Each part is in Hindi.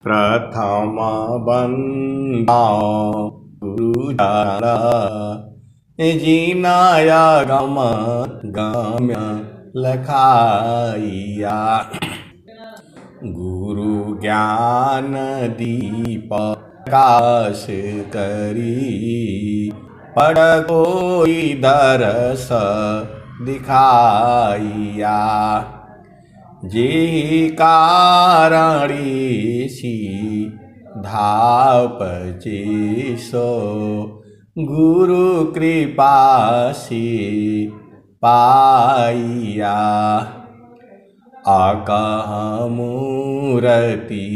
प्रथम बंदा गुरु जाना जीनाया गम गम्य लखाइया। गुरु ज्ञान दीप प्रकाश करी पड़ कोई दरस दिखाइया। जे कारणी सी धापचे सो गुरु कृपा से पाइया। आकह मूरति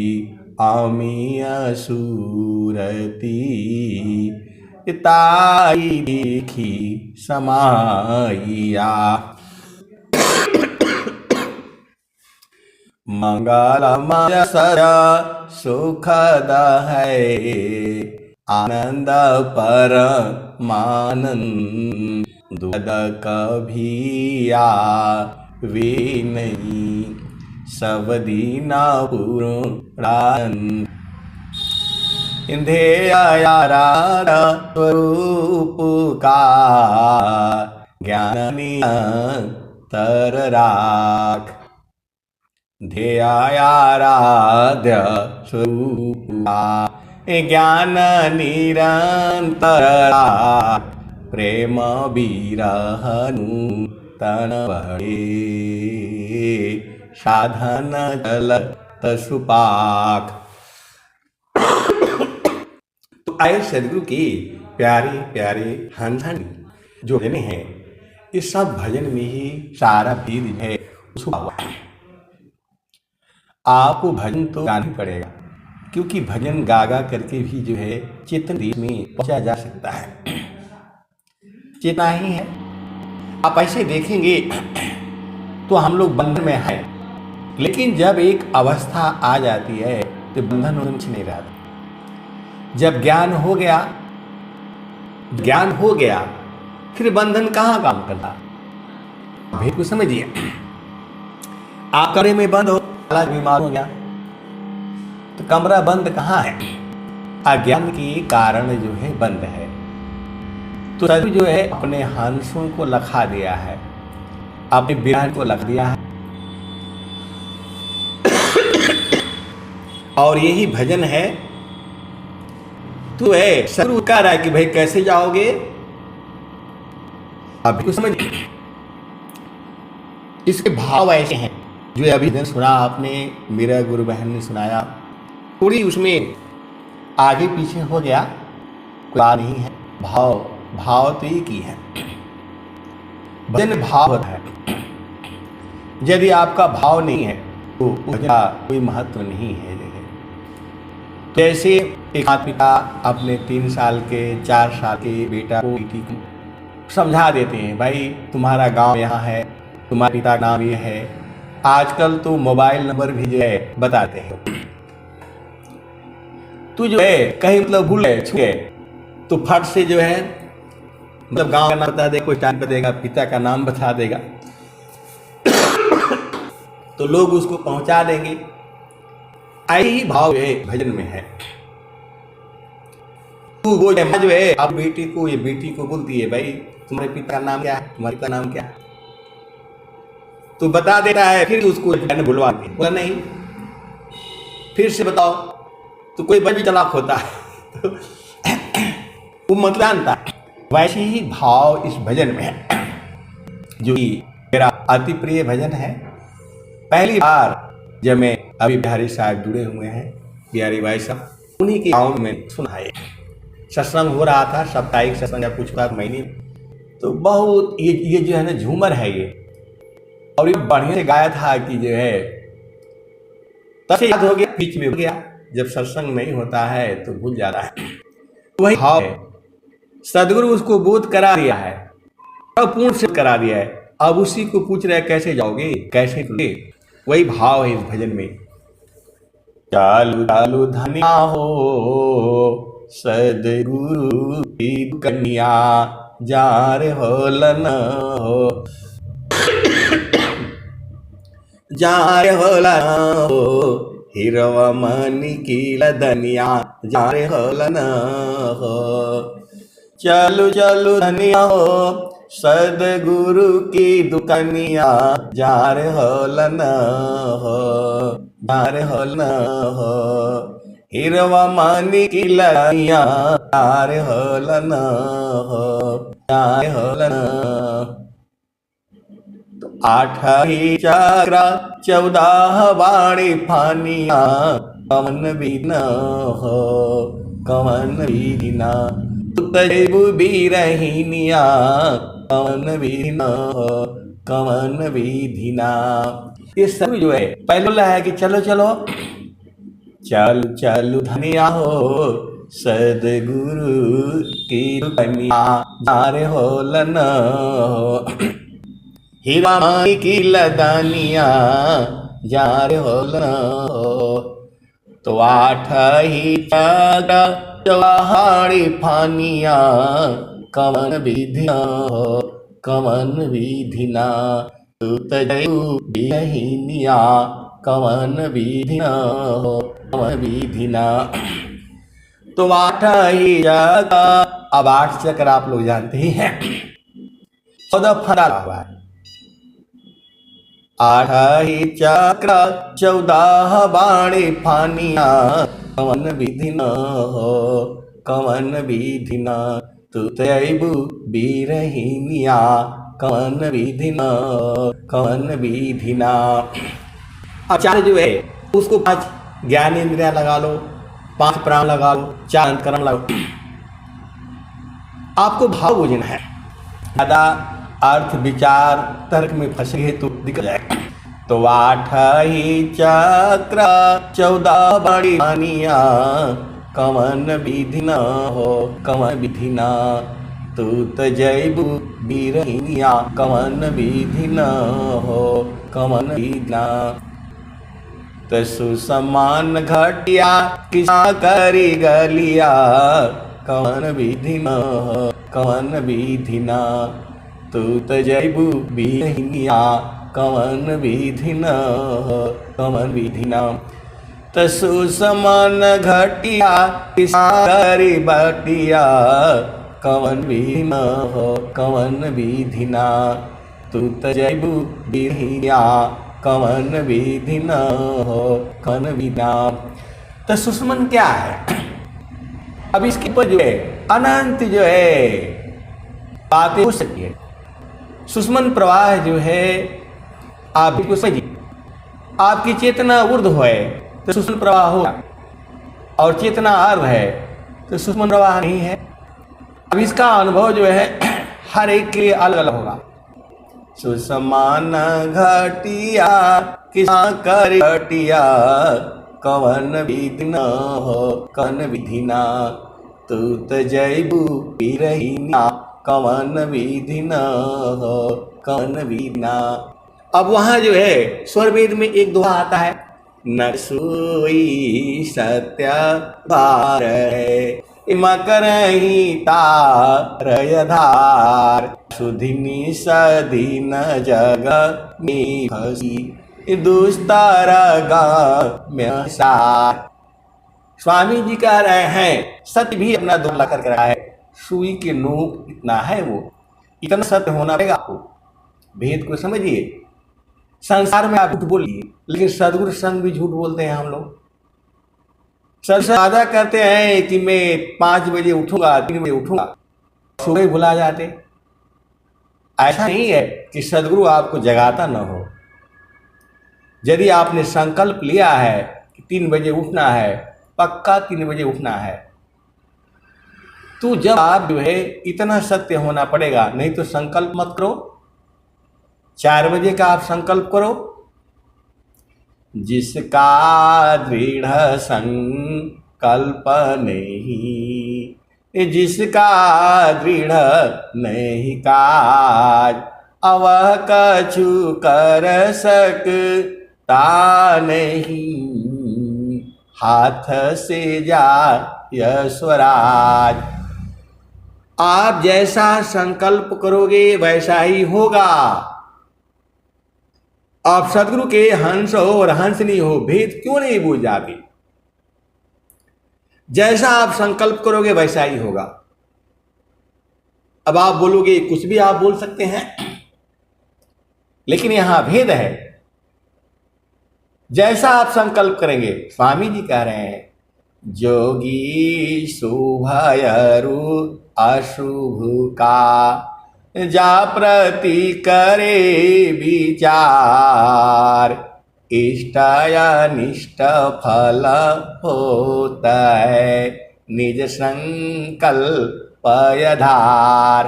अमीय सूरति ताई देखी समाइया। मंगलमय सदा सुखद है आनंद परमानंद दुखद कभी आवे नहीं सब दीना पूर्णानंद। ध्येयाराध स्वरूप का ज्ञान निरंतर राख। ध्येयाराध्य स्वरूप का ज्ञान निरंतर राख। प्रेम विरह नूतन बढ़े साधन चलत सुपाख। तो आए सदगुरु की प्यारे प्यारे हंसन जो भजन है, इस सब भजन में ही सारा भेद है छुपा हुआ है। आपको भजन तो गाना पड़ेगा, क्योंकि भजन गागा करके भी जो है चेतन देश में पहुंचा जा सकता है। चेतना ही है। आप ऐसे देखेंगे तो हम लोग बंधन में हैं, लेकिन जब एक अवस्था आ जाती है तो बंधन उनसे नहीं रहता। जब ज्ञान हो गया फिर बंधन कहाँ काम करता। भेद को समझिए। आप कमरे में बंद हो, बीमार हो गया तो कमरा बंद कहाँ है? अज्ञान के कारण जो है बंद है। तो सदगुरु जो है अपने हंसों को लखा दिया है, अपने बिरहन को लख दिया है। और यही भजन है। तो है सदगुरु कह रहा है कि भाई कैसे जाओगे, अभी कुछ समझिए। इसके भाव ऐसे हैं जो अभी दिन सुना आपने, मेरा गुरु बहन ने सुनाया, थोड़ी उसमें आगे पीछे हो गया, कोई बात नहीं है। भाव तो एक ही है। भजन भाव होता है। यदि आपका भाव नहीं है तो उसका कोई महत्व नहीं है। जैसे एक माता पिता अपने 3 साल के 4 साल के बेटा को बेटी को समझा देते हैं, भाई तुम्हारा गांव यहाँ है, तुम्हारे पिता का नाम ये है। आजकल तो मोबाइल नंबर भी जो है बताते हैं। तू जो है कहीं मतलब भूल गए छू गए तो फट से जो है मतलब गांव का नाम बता देगा, कोई टाइम बताएगा, पिता का नाम बता देगा तो लोग उसको पहुंचा देंगे। यही भाव है भजन में है। तू वो जो है अब बेटी को, ये बेटी को बोलती है, भाई तुम्हारे पिता का नाम क्या है, तुम्हारे पिता का नाम क्या है, तो बता देता है। फिर उसको भुलवा के बोला नहीं, फिर से बताओ, तो कोई बड़ी चालाक होता है तो वो मतलब जानता। वैसे ही भाव इस भजन में है, जो कि मेरा अति प्रिय भजन है। पहली बार जब मैं अभी बिहारी साहब जुड़े हुए हैं, बिहारी भाई साहब, उन्हीं के गाँव में सुना है। सत्संग हो रहा था, साप्ताहिक सत्संग या कुछ बार महीने, तो बहुत ये जो है ना झूमर है ये, और ये बढ़िया से गाया था कि जो है तब से याद हो गया, बीच में हो गया। जब सत्संग नहीं होता है तो भूल जाता है। वही भाव है। सदगुरु उसको बोध करा दिया है, पूर्ण से करा दिया है। अब उसी को पूछ रहे कैसे जाओगे, कैसे तुझे। वही भाव है इस भजन में। चालू चालू धनिया हो सदगुरु की कन्या, जार होलन हो जार होलन हो हिरवा माणिकीला धनिया जा रे हलन हो। चलू चलू धनिया हो सदगुरु की दुकानिया जा रे हलन हो, जा रे हलन हो। हिरवा माणिकीला धनिया जा रे हलन हो, जा रे हलन। आठाही चक्रा 14 बाणी फानिया कवन बिन हो, कवन बिना तुतजैबु बिरहिनिया कवन बिन हो, कवन विधिना। ये सब जो है पहले बोला है कि चलो चलो चल चलू धनिया हो सदगुरु की कन्या जा रे होलन हो। हीरा की लदानिया जा रे होलन हो। तो 8 ही चक्रा 14 फानिया कवन विधिना हो, कवन विधिना तुतजैबु बिरहिनिया कवन विधिना हो, कवन विधिना। तो 8 ही चक्र, अब 8 चक्र आप लोग जानते ही हैं। 14 फंदा हुआ है। 8 ही चक्र 14 बाणी फानिया कवन विधिना हो, कवन विधिना तुतजैबु बिरहिनिया कवन विधिना, कवन विधिना। आचार्य जो है उसको 5 ज्ञानेंद्रियां लगा लो, 5 प्राण लगा लो, 4 अंतकरण लगा लो। आपको भाव बुझना है, ज्यादा अर्थ विचार तर्क में फंस गए तो दिक्कत जाएगा। तो 8 ही चक्र 14 बाणी फानिया कवन विधिना हो, कवन विधिना तुतजैबु बिरहिनिया कवन विधिना हो, कवन विधिना। सुसमान घटिया किसा करी गलिया कवन विधिना हो, कवन विधिना तुतजैबु बिरहिनिया कवन विधिना हो, कवन विधिना। सुसमान घटिया किसा करी बटिया कवन विधिना हो, कवन विधिना तुतजैबु बिरहिनिया कवन विधिना हो, कवन विधिना। तो सुषमन क्या है? अब इसके ऊपर जो है अनंत जो है बातें हो सकती है। सुषमन प्रवाह जो है आप भी समझिए, आपकी चेतना ऊर्ध्व है तो सुषमन प्रवाह होगा, और चेतना अर्ध है तो सुषमन प्रवाह नहीं है। अब इसका अनुभव जो है हर एक के लिए अलग अलग होगा। सुसमान घटिया किसा कर घटिया कवन विधिना हो, कवन विधिना तुतजैबु बिरहिनिया कवन विधिना हो, कवन विधिना। अब वहां जो है स्वरवेद में एक दोहा आता है, न सोई सत्य बार है मकरही तारय धार सुधिनी सधीन जग में फसी दुस्तर गाम्यसार। स्वामी जी कह रहे हैं सत्य भी अपना दुल्ला करके रहा है, सुई के नोक इतना है, वो इतना सत्य होना पड़ेगा आपको। भेद को समझिए। संसार में आप झूठ बोलिए, लेकिन सदगुरु संग भी झूठ बोलते हैं हम लोग। सबसे वादा करते हैं कि मैं 5 बजे उठूंगा, 3 बजे उठूंगा, सुबह भुला जाते। ऐसा नहीं है कि सदगुरु आपको जगाता न हो। यदि आपने संकल्प लिया है कि 3 बजे उठना है, पक्का 3 बजे उठना है, तो जब आप जो है इतना सत्य होना पड़ेगा। नहीं तो संकल्प मत करो, 4 बजे का आप संकल्प करो। जिसका दृढ़ संकल्प नहीं, जिसका दृढ़ नहीं काज, अवह कछु कर सकता नहीं, हाथ से जा स्वराज। आप जैसा संकल्प करोगे वैसा ही होगा। आप सदगुरु के हंस हो और हंसनी हो, भेद क्यों नहीं बूझ जाते? जैसा आप संकल्प करोगे वैसा ही होगा। अब आप बोलोगे, कुछ भी आप बोल सकते हैं, लेकिन यहां भेद है। जैसा आप संकल्प करेंगे, स्वामी जी कह रहे हैं, जोगी शुभयरु अशुभ का जा प्रति करे विचार, इष्ट अनिष्ट फल होता है निज संकल्प आधार।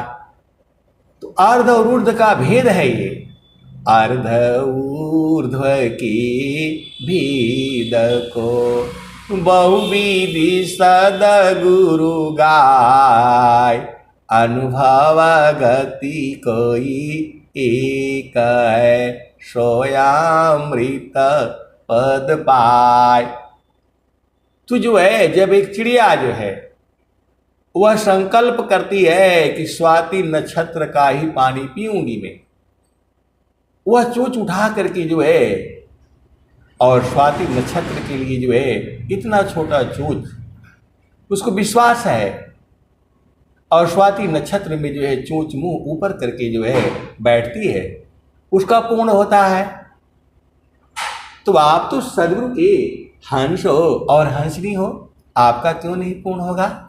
तो अर्ध और ऊर्ध्व का भेद है ये। अर्ध ऊर्ध्व की भीद को बहुविधि सदगुरु गाय, अनुभव गति कोई एक है सोयामृत पद पाय। तो जो है, जब एक चिड़िया जो है वह संकल्प करती है कि स्वाति नक्षत्र का ही पानी पीऊंगी मैं, वह चोंच उठा करके जो है, और स्वाति नक्षत्र के लिए जो है इतना छोटा चोंच, उसको विश्वास है, और स्वाति नक्षत्र में जो है चोंच मुंह ऊपर करके जो है बैठती है, उसका पूर्ण होता है। तो आप तो सदगुरु के हंस हो और हंसनी हो, आपका क्यों नहीं पूर्ण होगा?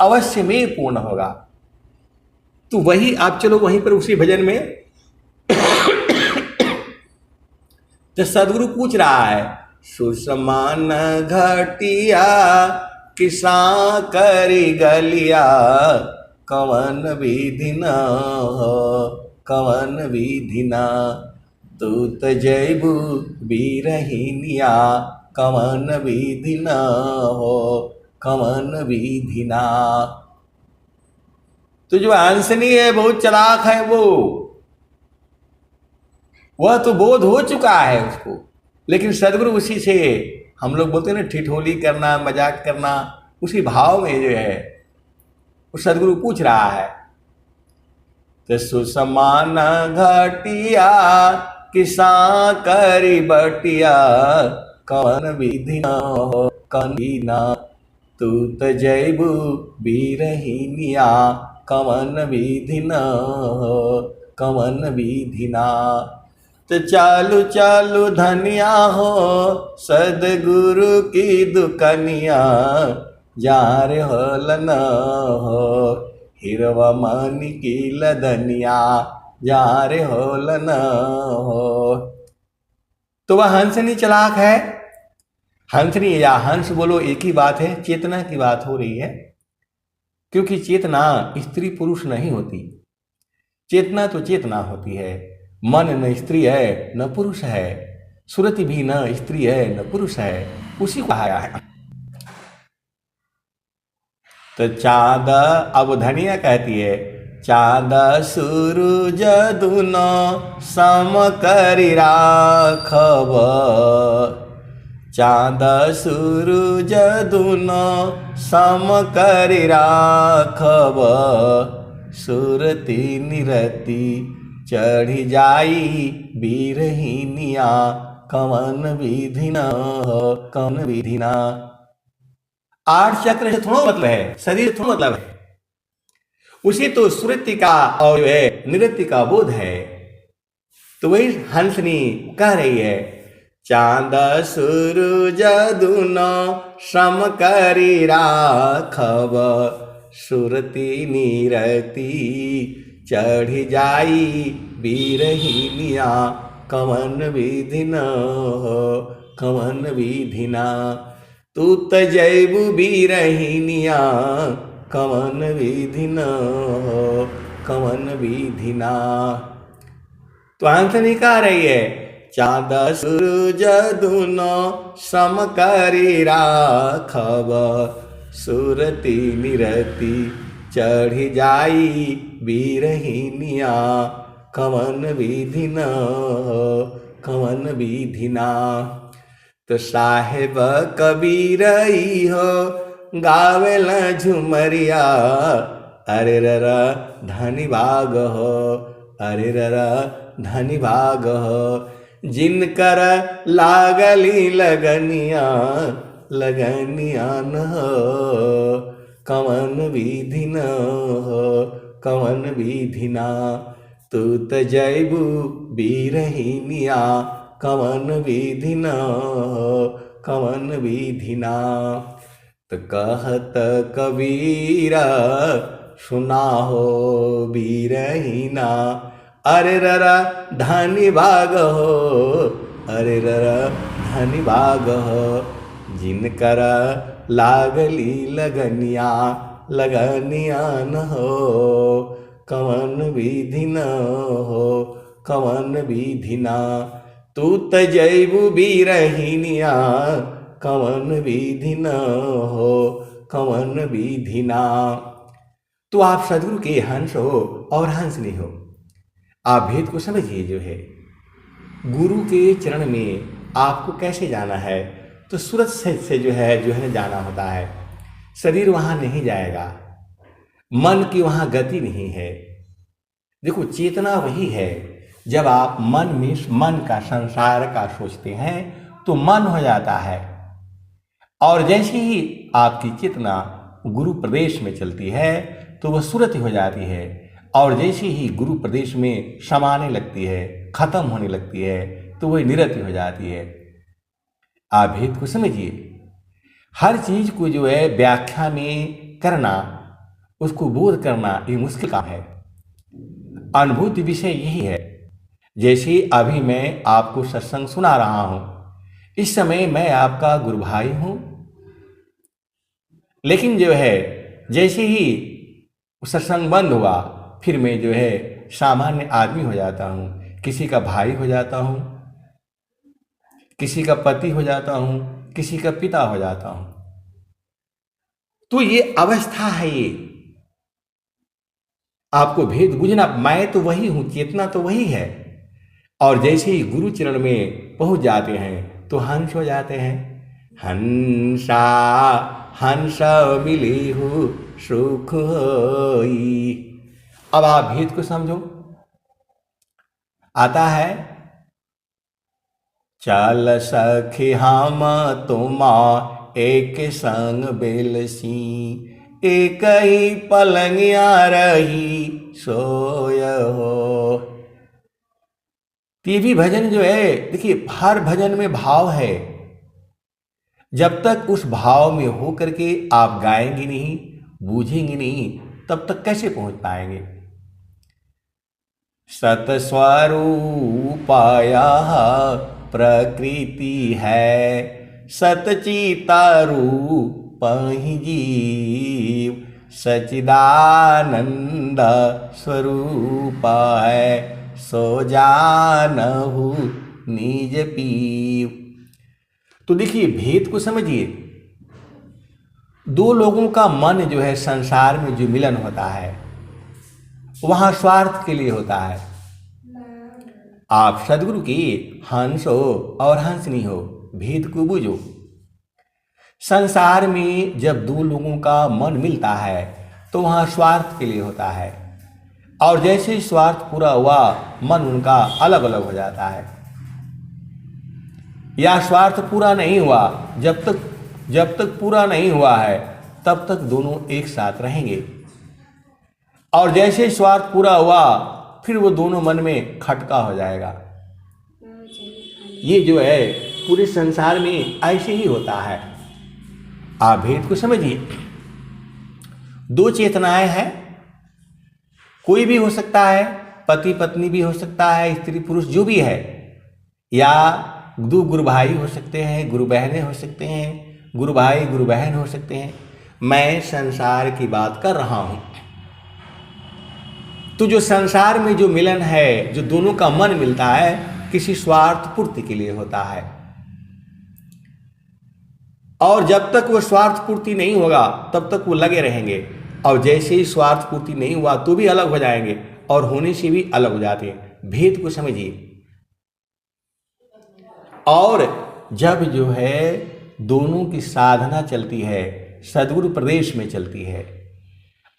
अवश्य में पूर्ण होगा। तो वही आप चलो वहीं पर उसी भजन में तो सदगुरु पूछ रहा है, सुसमान घटिया किसा करी गलिया, कवन विधि न हो कवन विधि न, तू त जैबू बीरहिनिया, कवन विधि न हो कवन विधि ना। तो जो हंसनी है बहुत चालाक है, वह तो बोध हो चुका है उसको, लेकिन सदगुरु उसी से, हम लोग बोलते हैं ना ठिठोली करना, मजाक करना, उसी भाव में जो है वो सदगुरु पूछ रहा है। तो सुसमान घटिया किसा करी बटिया, कौन विधि न हो कौन ना, तू त जैबू बीरहिनिया, कवन विधि न हो कवन विधि ना। तो चालू चालू धनिया हो सदगुरु की दुकनिया, जार होल न हो हिरवा मनी की लदनिया, जार होल न हो। तो वह हंसनी चालाक है। हंसनी या हंस बोलो एक ही बात है, चेतना की बात हो रही है, क्योंकि चेतना स्त्री पुरुष नहीं होती। चेतना तो चेतना होती है। मन न स्त्री है न पुरुष है, सुरति भी न स्त्री है न पुरुष है, उसी को कहा है। तो चाँद, अब धनिया कहती है, चाँद सूरज दुनो सम करि राखब, चाँद सूरज दुनो सम करि राखब, सुरति निरति चढ़ी जाई बीरहिनिया, कवन विधि न हो कवन विधि ना। 8 चक्र से थोड़ा मतलब है, शरीर थोड़ा मतलब है, उसी तो सुरति का और जो है निरति का बोध है। तो वही हंसनी कह रही है, चाँद सूरज दुनो सम करि राखब, सुरति निरति चढ़ी जाई बीरहिनिया, कवन विधि न हो कवन विधि ना। तू त जैबू बीरहिनिया, कवन विधि न हो कवन विधि ना। तो हंसनी कह रही है, चाँद सूरज दुनो सम करि राखब, सुरति निरति चढ़ी जाई बीरहिनिया, कवन विधि न हो कवन विधि ना। तो साहेब कबीरई हो गावेल झुमरिया, अरे ररा धनी बाग हो, अरे ररा धनि भाग जिनकर लागली लगनिया लगनिया न कवन विधि न कवन विधि ना तू त जैबू बीरहिनिया कवन विधि न कवन विधि ना त कहत कबीरा सुना हो बीरहिना अरे ररा धनि भाग हो अरे ररा धनि भाग हो जिनकर लागली लगनिया लगनिया न हो कवन विधि न हो कवन विधि ना तू त जैबू बीरहिनिया कवन विधि न हो कवन विधि ना। तो आप सदगुरु के हंस हो और हंसनी हो। आप भेद को समझिए। जो है गुरु के चरण में आपको कैसे जाना है, तो सूरत से जो है जाना होता है। शरीर वहाँ नहीं जाएगा, मन की वहाँ गति नहीं है। देखो चेतना वही है। जब आप मन का संसार का सोचते हैं तो मन हो जाता है, और जैसे ही आपकी चेतना गुरु प्रदेश में चलती है तो वह सूरत हो जाती है, और जैसे ही गुरु प्रदेश में समाने लगती है, खत्म होने लगती है, तो वह निरति हो जाती है। आप भेद को समझिए। हर चीज को जो है व्याख्या में करना, उसको बोध करना ये मुश्किल काम है। अनुभूति विषय यही है। जैसे अभी मैं आपको सत्संग सुना रहा हूं, इस समय मैं आपका गुरु भाई हूं, लेकिन जो है जैसे ही सत्संग बंद हुआ फिर मैं जो है सामान्य आदमी हो जाता हूं, किसी का भाई हो जाता हूं, किसी का पति हो जाता हूं, किसी का पिता हो जाता हूं। तो ये अवस्था है। ये आपको भेद बुझना। मैं तो वही हूं, चेतना तो वही है, और जैसे ही गुरु चरण में पहुंच जाते हैं तो हंस हो जाते हैं। हंसा हंस मिली हूँ सुख होई। अब आप भेद को समझो। आता है चल सखी हम तुमा एक संग बेलसी, एक ही पलंगिया रही सोय हो। ये भी भजन जो है, देखिए हर भजन में भाव है। जब तक उस भाव में हो करके आप गाएंगे नहीं, बूझेंगे नहीं, तब तक कैसे पहुंच पाएंगे। सतस्वरूपाया प्रकृति है, सतचिता रूप ही जीव, सचिदानंद स्वरूप है, सो जानहु निज पीव। तो देखिए भेद को समझिए। दो लोगों का मन जो है संसार में जो मिलन होता है वहां स्वार्थ के लिए होता है। आप सदगुरु की हंस हो और हंसनी हो, भेद को बूझो। संसार में जब दो लोगों का मन मिलता है तो वहां स्वार्थ के लिए होता है, और जैसे ही स्वार्थ पूरा हुआ मन उनका अलग अलग हो जाता है। या स्वार्थ पूरा नहीं हुआ, जब तक पूरा नहीं हुआ है तब तक दोनों एक साथ रहेंगे, और जैसे स्वार्थ पूरा हुआ फिर वो दोनों मन में खटका हो जाएगा। ये जो है पूरे संसार में ऐसे ही होता है। आप भेद को समझिए। दो चेतनाएं हैं, कोई भी हो सकता है, पति पत्नी भी हो सकता है, स्त्री पुरुष जो भी है, या दो गुरु भाई हो सकते हैं, गुरु बहनें हो सकते हैं, गुरु भाई गुरु बहन हो सकते हैं। मैं संसार की बात कर रहा हूं। तो जो संसार में जो मिलन है, जो दोनों का मन मिलता है, किसी स्वार्थ पूर्ति के लिए होता है, और जब तक वो स्वार्थ पूर्ति नहीं होगा तब तक वो लगे रहेंगे, और जैसे ही स्वार्थ पूर्ति नहीं हुआ तो भी अलग हो जाएंगे, और होने से भी अलग हो जाते हैं। भेद को समझिए। और जब जो है दोनों की साधना चलती है, सद्गुरु प्रदेश में चलती है,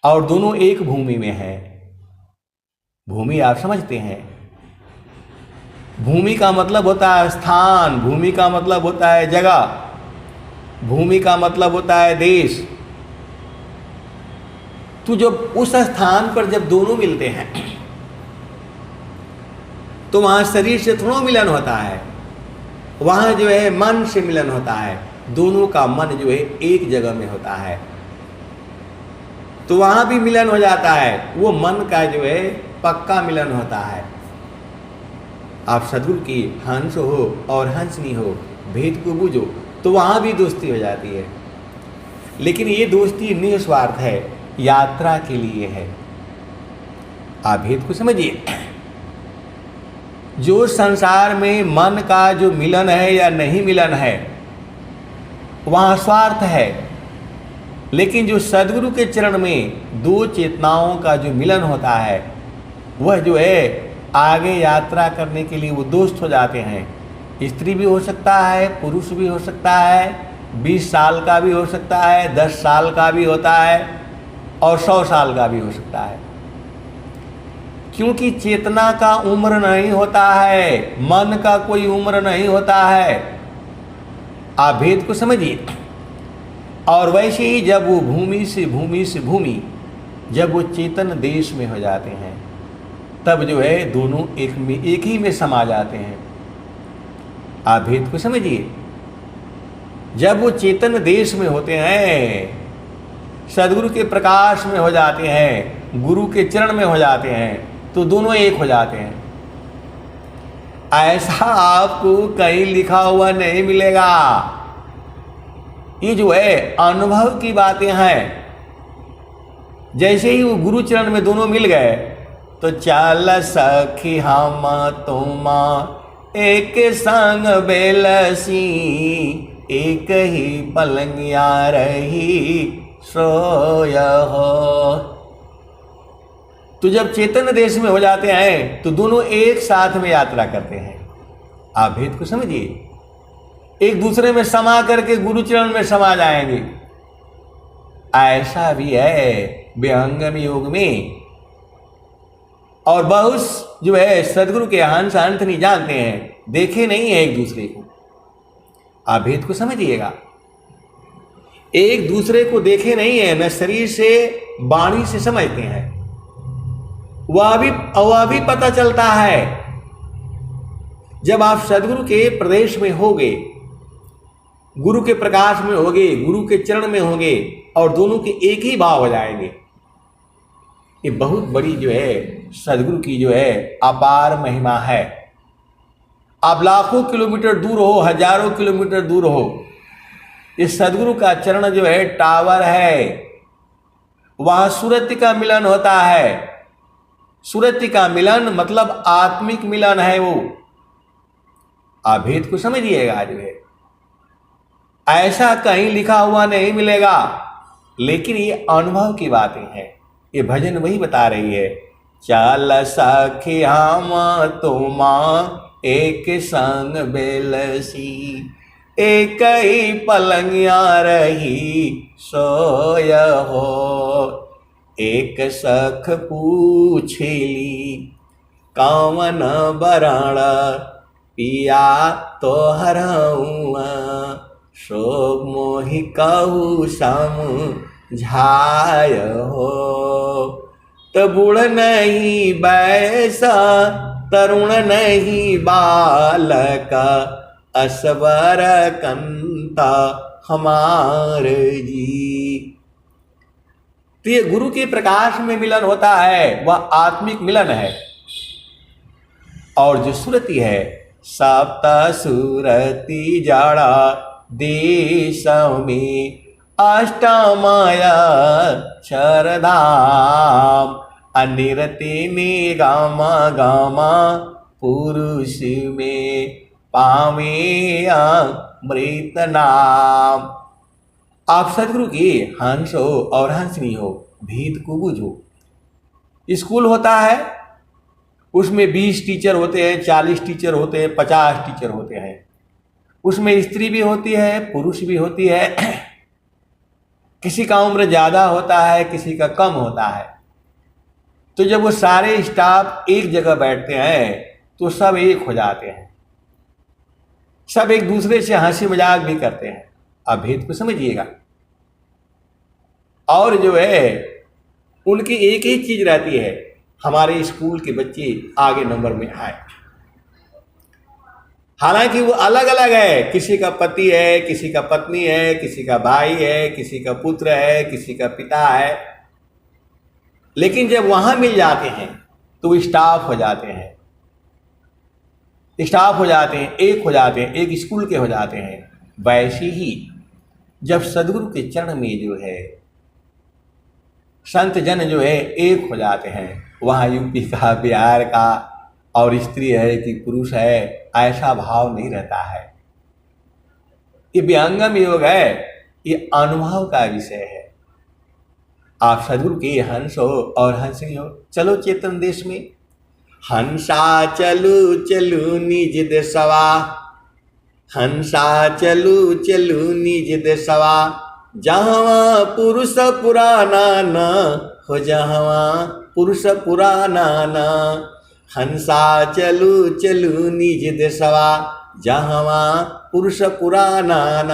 और दोनों एक भूमि में है। भूमि आप समझते हैं, भूमि का मतलब होता है स्थान, भूमि का मतलब होता है जगह, भूमि का मतलब होता है देश। तो जब उस स्थान पर जब दोनों मिलते हैं तो वहां शरीर से थोड़ा मिलन होता है, वहां जो है मन से मिलन होता है, दोनों का मन जो है एक जगह में होता है, तो वहां भी मिलन हो जाता है। वो मन का जो है पक्का मिलन होता है। आप सदगुरु की हंस हो और हंसनी हो, भेद को बूझो, तो वहां भी दोस्ती हो जाती है। लेकिन ये दोस्ती निस्वार्थ है, यात्रा के लिए है। आप भेद को समझिए। जो संसार में मन का जो मिलन है या नहीं मिलन है, वहाँ स्वार्थ है। लेकिन जो सदगुरु के चरण में दो चेतनाओं का जो मिलन होता है, वह जो है आगे यात्रा करने के लिए वो दोस्त हो जाते हैं। स्त्री भी हो सकता है, पुरुष भी हो सकता है, 20 साल का भी हो सकता है, 10 साल का भी होता है और 100 साल का भी हो सकता है। क्योंकि चेतना का उम्र नहीं होता है, मन का कोई उम्र नहीं होता है। आप भेद को समझिए। और वैसे ही जब वो भूमि से भूमि जब वो चेतन देश में हो जाते हैं, तब जो है दोनों एक ही में समा जाते हैं। आप भेद को समझिए। जब वो चेतन देश में होते हैं, सदगुरु के प्रकाश में हो जाते हैं, गुरु के चरण में हो जाते हैं, तो दोनों एक हो जाते हैं। ऐसा आपको कहीं लिखा हुआ नहीं मिलेगा। ये जो है अनुभव की बातें हैं। जैसे ही वो गुरु चरण में दोनों मिल गए, तो चल सखी हम तुम एक संग बेलसी, एक ही पलंगिया रही सोय हो। तो जब चेतन देश में हो जाते हैं तो दोनों एक साथ में यात्रा करते हैं। आप भेद को समझिए। एक दूसरे में समा करके गुरु चरण में समा जाएंगे। ऐसा भी है विहंगम योग में। और बहुत जो है सदगुरु के हंस अंत नहीं जानते हैं, देखे नहीं है एक दूसरे को। आप भेद को समझिएगा। एक दूसरे को देखे नहीं है, न शरीर से वाणी से समझते हैं। वह भी पता चलता है जब आप सदगुरु के प्रदेश में होगे, गुरु के प्रकाश में होगे, गुरु के चरण में होगे, और दोनों के एक ही भाव हो जाएंगे। ये बहुत बड़ी जो है सदगुरु की जो है अपार महिमा है। आप लाखों किलोमीटर दूर हो, हजारों किलोमीटर दूर हो, इस सदगुरु का चरण जो है टावर है। वहां सुरति का मिलन होता है। सुरति का मिलन मतलब आत्मिक मिलन है वो। आप भेद को समझिएगा। जो है ऐसा कहीं लिखा हुआ नहीं मिलेगा, लेकिन ये अनुभव की बातें हैं। ये भजन वही बता रही है। चल सखी हम तुम एक संग बेलसी, एक ही पलंगिया रही सोय हो। एक सख पूछली कौन बरण पिया तोहर शोक मोहि कहू समझाय हो। तो बूढ़ नहीं बैसा तरुण नहीं बालक, असबर कंता हमार जी। तो ये गुरु के प्रकाश में मिलन होता है, वह आत्मिक मिलन है। और जो सुरति है, सप्त सुरति जाड़ा देश में अष्टमाया क्षरधाम, अनिरति में गामा गामा पुरुष में पावे अमृत नाम। आप सदगुरु की हंस हो और हंसनी हो, भेद को बूझो। स्कूल होता है, उसमें 20 टीचर होते हैं, 40 टीचर होते हैं, 50 टीचर होते हैं। उसमें स्त्री भी होती है, पुरुष भी होती है। किसी का उम्र ज़्यादा होता है, किसी का कम होता है। तो जब वो सारे स्टाफ एक जगह बैठते हैं तो सब एक हो जाते हैं, सब एक दूसरे से हंसी मजाक भी करते हैं। आप भेद को समझिएगा। और जो है उनकी एक ही चीज रहती है, हमारे स्कूल के बच्चे आगे नंबर में आए। हालांकि वो अलग अलग है, किसी का पति है, किसी का पत्नी है, किसी का भाई है, किसी का पुत्र है, किसी का पिता है, लेकिन जब वहां मिल जाते हैं तो वो स्टाफ हो जाते हैं, स्टाफ हो जाते हैं, एक हो जाते हैं, एक स्कूल के हो जाते हैं। वैसे ही जब सदगुरु के चरण में जो है संत जन जो है एक हो जाते हैं, वहाँ यूपी का, बिहार का, और स्त्री है कि पुरुष है, ऐसा भाव नहीं रहता है। ये विहंगम योग है, ये अनुभव का विषय है। आप सदगुरु के हंस हो और हंसनी हो। चलो चेतन देश में हंसा चलू चलू निज देशवा, हंसा चलू चलू निज देशवा, जहाँ पुरुष पुराना न हो, जहाँ पुरुष पुराना न। हंसा चलू चलू निज देशवा, जहाँ पुरुष पुराना न।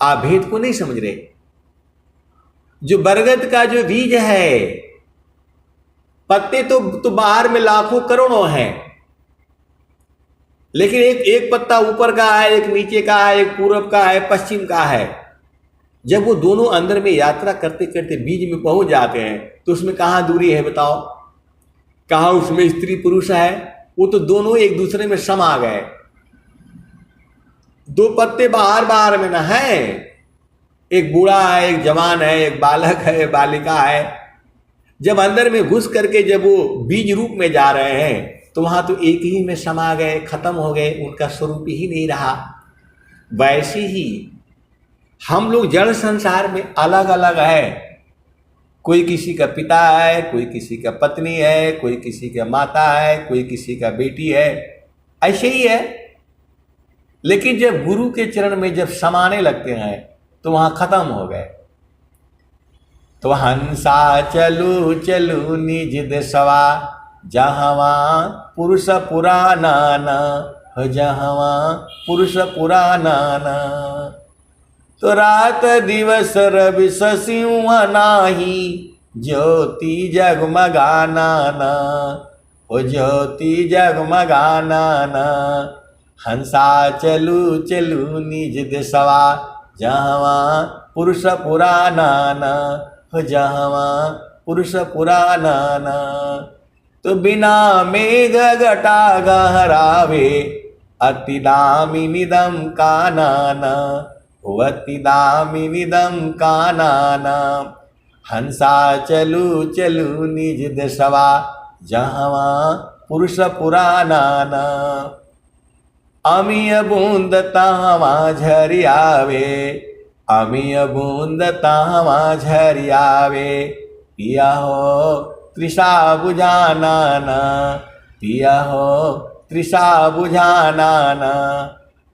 आप भेद को नहीं समझ रहे। जो बरगद का जो बीज है, पत्ते तो बाहर में लाखों करोड़ों हैं, लेकिन एक पत्ता ऊपर का है, एक नीचे का है, एक पूरब का है, पश्चिम का है। जब वो दोनों अंदर में यात्रा करते करते बीज में पहुंच जाते हैं तो उसमें कहाँ दूरी है बताओ, कहाँ उसमें स्त्री पुरुष है? वो तो दोनों एक दूसरे में समा गए। दो पत्ते बाहर बाहर में ना है, एक बूढ़ा है, एक जवान है, एक बालक है, बालिका है। जब अंदर में घुस करके जब वो बीज रूप में जा रहे हैं तो वहां तो एक ही में समा गए, खत्म हो गए, उनका स्वरूप ही नहीं रहा। वैसे ही हम लोग जड़ संसार में अलग अलग है। कोई किसी का पिता है, कोई किसी का पत्नी है, कोई किसी का माता है, कोई किसी का बेटी है, ऐसे ही है। लेकिन जब गुरु के चरण में जब समाने लगते हैं तो वहां खत्म हो गए। तो हंसा चलू चलू निज देशवा, जहाँ पुरुष पुराना न हो, जहाँ पुरुष पुराना न। तो रात दिवस रवि शशि नाही, ज्योति जगमगाना न हो, ज्योति जगमगाना न। हंसा चलू चलू निज देशवा, जहाँ पुरुष पुराना न हो, जहाँ पुरुष पुराना न। तो बिना मेघ घटा गहरावे, अति दामिनीदम कानन हो, अति दामिनीदम कानन। हंसा चलू चलू निज देशवा, जहाँ पुरुष पुराना न। अमीय बूंद तहवा झरियावे, अमीय बूंद तहवा झरियावे। पिया हो तृषा बुझाना न, पिया हो तृषा बुझाना न।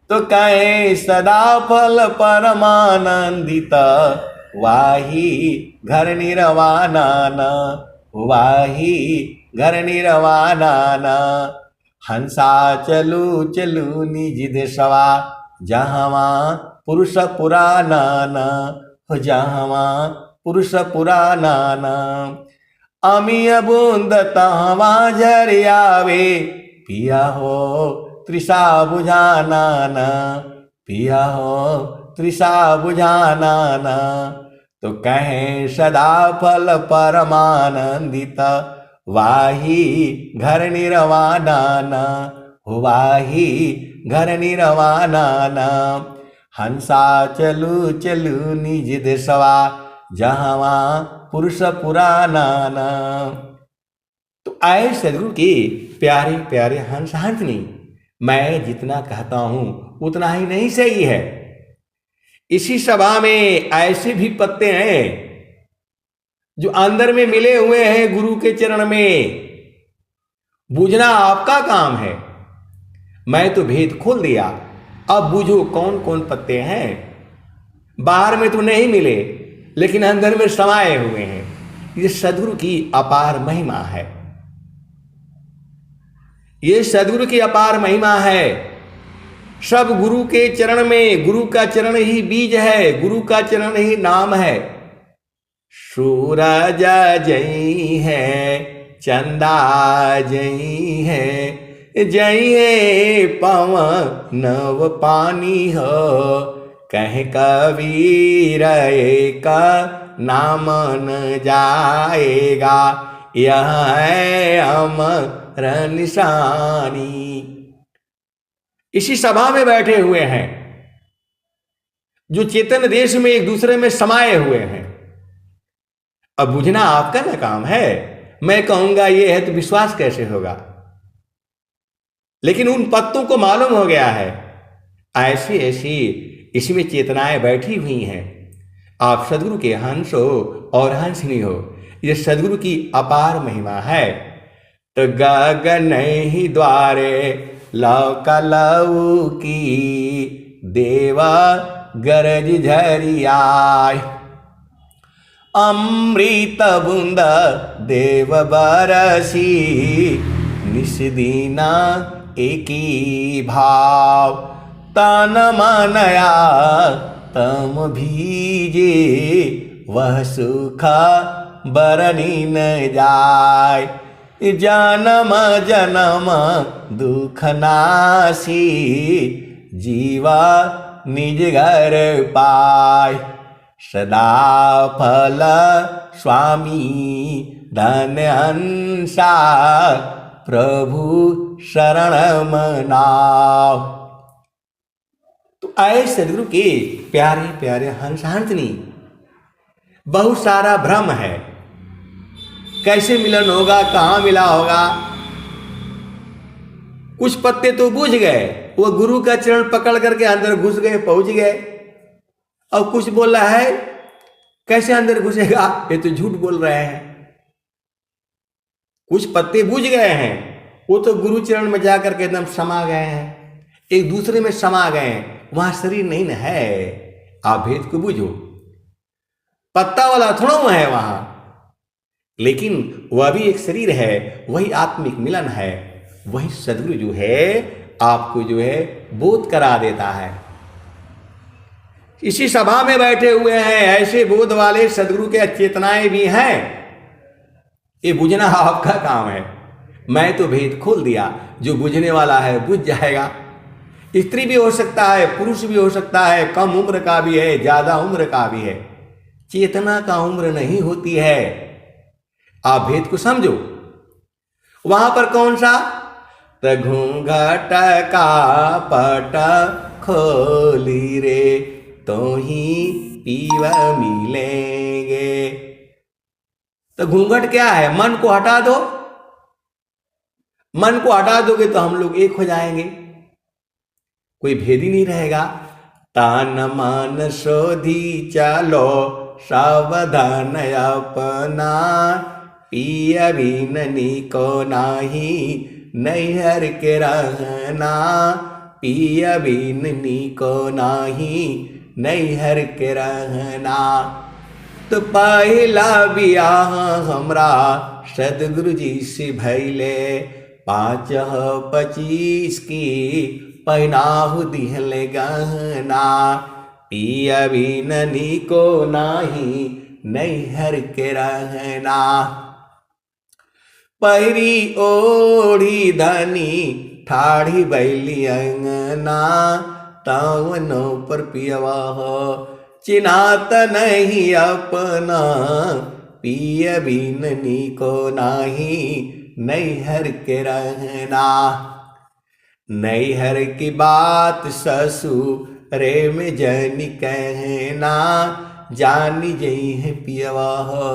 तो कहे सदा फल परमानंदित, वाही घर निर्वाणा न, वाही घर निर्वाणा न। हंसा चलू चलू निज देशवा, जहाँ पुरुष पुराना न हो, जहाँ पुरुष पुराना न। अमीय बूंद तहवा झरियावे, पिया हो तृषा बुझाना न, पिया हो तृषा बुझाना न। तो कहें सदा फल परमानंदित, वाही घर निर्वाणा न हो, वाही घर निर्वाणा न। हंसा चलू चलू निज देशवा, जहाँ पुरुष पुराना न। तो आए सदगुरु के प्यारे प्यारे हंस हंसनी, मैं जितना कहता हूं उतना ही नहीं सही है। इसी सभा में ऐसे भी पत्ते हैं जो अंदर में मिले हुए हैं गुरु के चरण में। बूझना आपका काम है। मैं तो भेद खोल दिया, अब बूझो कौन कौन पत्ते हैं। बाहर में तो नहीं मिले, लेकिन अंदर में समाये हुए हैं। ये सदगुरु की अपार महिमा है। ये सदगुरु की अपार महिमा है। सब गुरु के चरण में, गुरु का चरण ही बीज है, गुरु का चरण ही नाम है। सूरज जई है, चंदा जई है, जई है पवन नव पानी हो। कह कबीर एक नाम न जाएगा, यह है अमर निशानी। इसी सभा में बैठे हुए हैं जो चेतन देश में एक दूसरे में समाये हुए हैं। अब बुझना आपका ना काम है। मैं कहूंगा ये है तो विश्वास कैसे होगा? लेकिन उन पत्तों को मालूम हो गया है, ऐसी ऐसी इसमें चेतनाएं बैठी हुई हैं। आप सदगुरु के हंस हो और हंसनी हो, ये सदगुरु की अपार महिमा है। तो गगन ही द्वारे लौका लऊ की, देवा गरज झरियाय। अमृत बूंद देव बरसी, निस्दीना एकी भाव। तन मनया तम भीजे, वह सुख बरनी न जाय। जन्म जन्म दुख नासी, जीवा निज घर पाय। सदा फल स्वामी धन हंसा, प्रभु शरण मनाओ। तो आए सदगुरु के प्यारे प्यारे हंस हंसनी। बहुत सारा भ्रम है, कैसे मिलन होगा, कहाँ मिला होगा। कुछ पत्ते तो बूझ गए, वो गुरु का चरण पकड़ करके अंदर घुस गए, पहुंच गए। और कुछ बोल रहा है कैसे अंदर घुसेगा, ये तो झूठ बोल रहे हैं। कुछ पत्ते बूझ गए हैं, वो तो गुरु चरण में जाकर के एकदम समा गए हैं, एक दूसरे में समा गए हैं। वहां शरीर नहीं न है। आप भेद को बूझो। पत्ता वाला थोड़ा है वहां, लेकिन वह भी एक शरीर है। वही आत्मिक मिलन है। वही सदगुरु जो है आपको जो है बोध करा देता है। इसी सभा में बैठे हुए हैं ऐसे बोध वाले सदगुरु के चेतनाएं भी हैं। ये बुझना आपका काम है। मैं तो भेद खोल दिया, जो बुझने वाला है बुझ जाएगा। स्त्री भी हो सकता है, पुरुष भी हो सकता है, कम उम्र का भी है, ज्यादा उम्र का भी है। चेतना का उम्र नहीं होती है। आप भेद को समझो। वहां पर कौन सा घूंघट का पट खोली रे, तो ही पीवा मिलेंगे। तो घूंघट क्या है? मन को हटा दो। मन को हटा दोगे तो हम लोग एक हो जाएंगे, कोई भेद ही नहीं रहेगा। तान मन शोधी चलो, सावधान अपना, पिया बिननी को नाही, नैहर के रहना। पिया बिननी को नाही, नैहर के रहना। तो पहला बियाह हमरा सदगुरु जी से भैले, 5-25 की पहनाहु दिहले गहना। पिया बिननी को नाही, नैहर के रहना। पहिरी ओढ़ी धनी, ठाढ़ी बैली अंगना। तवनो पर पियवा हो, चिन्हात नहीं अपना। पिया बिननी को नाही, नैहर के रहना। नैहर की बात ससुरे में जनी कहना। जानी जई है पियवा हो,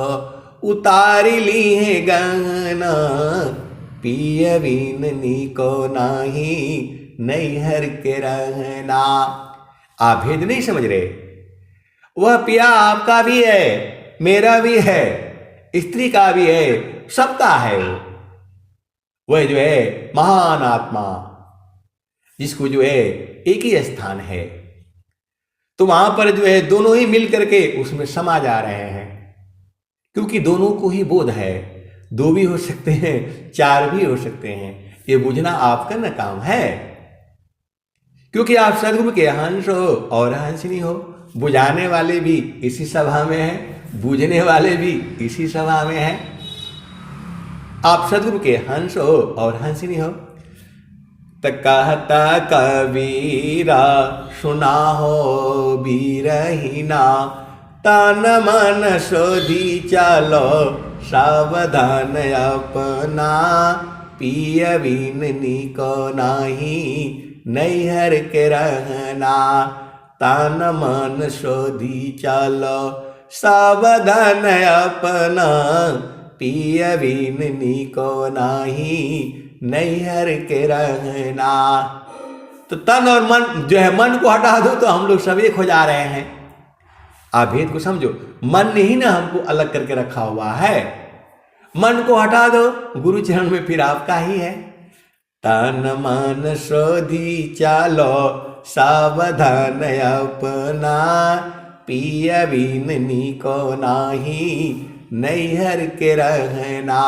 उतारी ली है गहना। पिया बिननी को नाही, नैहर के रहना। आप भेद नहीं समझ रहे। वह पिया आपका भी है, मेरा भी है, स्त्री का भी है, सबका है। वह जो है महान आत्मा, जिसको जो है एक ही स्थान है। तो वहां पर जो है दोनों ही मिल करके उसमें समा जा रहे हैं, क्योंकि दोनों को ही बोध है। 2 भी हो सकते हैं, 4 भी हो सकते हैं, ये बुझना आपका न काम है, क्योंकि आप सदगुरु के हंस हो और हंसनी हो। बुझाने वाले भी इसी सभा में हैं, बूझने वाले भी इसी सभा में हैं। आप सदगुरु के हंस हो और हंसनी हो। त कहता कबीरा सुना हो बीरहीना, तन मन शोधी चलो सावधान अपना, पिय बिन निको नाही नैहर के रहना। तन मन शोधी चलो सावधान अपना, पिय बिन निको नाही नैहर के रहना। तो तन और मन जो है, मन को हटा दो तो हम लोग सब एक हो जा रहे हैं। आप भेद को समझो, मन ने ही ना हमको अलग करके रखा हुआ है। मन को हटा दो, गुरु चरण में फिर आपका ही है। तन मन शोधी चालो सावधान अपना, पिय बिन निको नाही नैहर के रहना।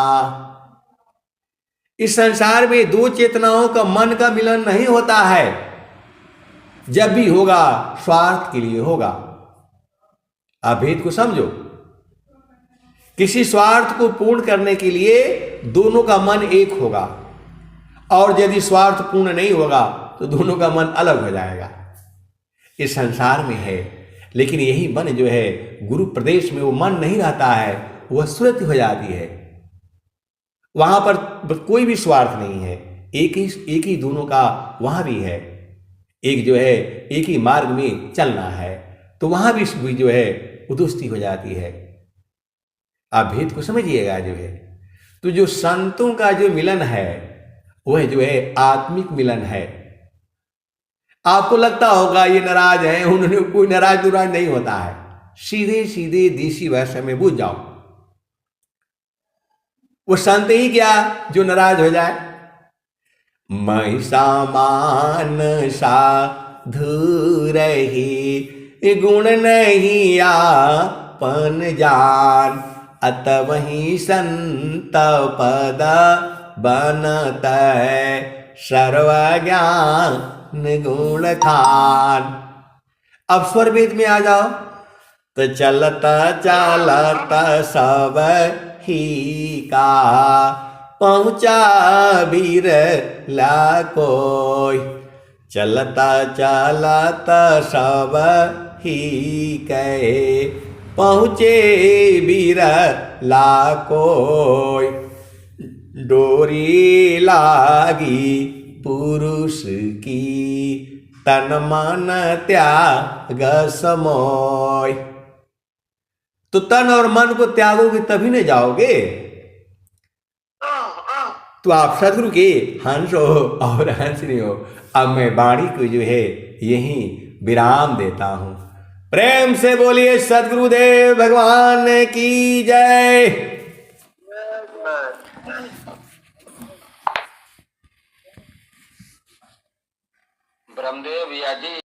इस संसार में दो चेतनाओं का मन का मिलन नहीं होता है। जब भी होगा स्वार्थ के लिए होगा। आप भेद को समझो, किसी स्वार्थ को पूर्ण करने के लिए दोनों का मन एक होगा, और यदि स्वार्थ पूर्ण नहीं होगा तो दोनों का मन अलग हो जाएगा। इस संसार में है, लेकिन यही मन जो है गुरु प्रदेश में वो मन नहीं रहता है, वह सुरति हो जाती है। वहां पर कोई भी स्वार्थ नहीं है, एक ही दोनों का वहां भी है। एक जो है एक ही मार्ग में चलना है, तो वहां भी जो है उदुस्ती हो जाती है। आप भेद को समझिएगा जो है। तो जो संतों का जो मिलन है वह जो है आत्मिक मिलन है। आपको लगता होगा ये नाराज है, उन्होंने कोई नाराज नहीं होता है। सीधे सीधे देसी भाषा में बुझ जाओ, वो संत ही क्या जो नाराज हो जाए। महिषामान साधु रही, गुण नहीं आपन जान, अतवहि संत पद बनत है, सर्वज्ञान गुण खान। अब स्वर वेद में आ जाओ। तो चलता चलता सब ही का, पहुँचा बीर ला कोई। चलता चलता सब ही कहे, पहुँचे बीर ला कोई। डोरी लागी पुरुष की, तन मन त्याग समोय। तो तन और मन को त्यागोगे तभी न जाओगे। तो आप सदगुरु के हंस हो और हंसनी हो। अब मैं वाणी को जो है यहीं विराम देता हूं। प्रेम से बोलिए सदगुरुदेव भगवान की जय। ब्रह्मदेव भैया जी।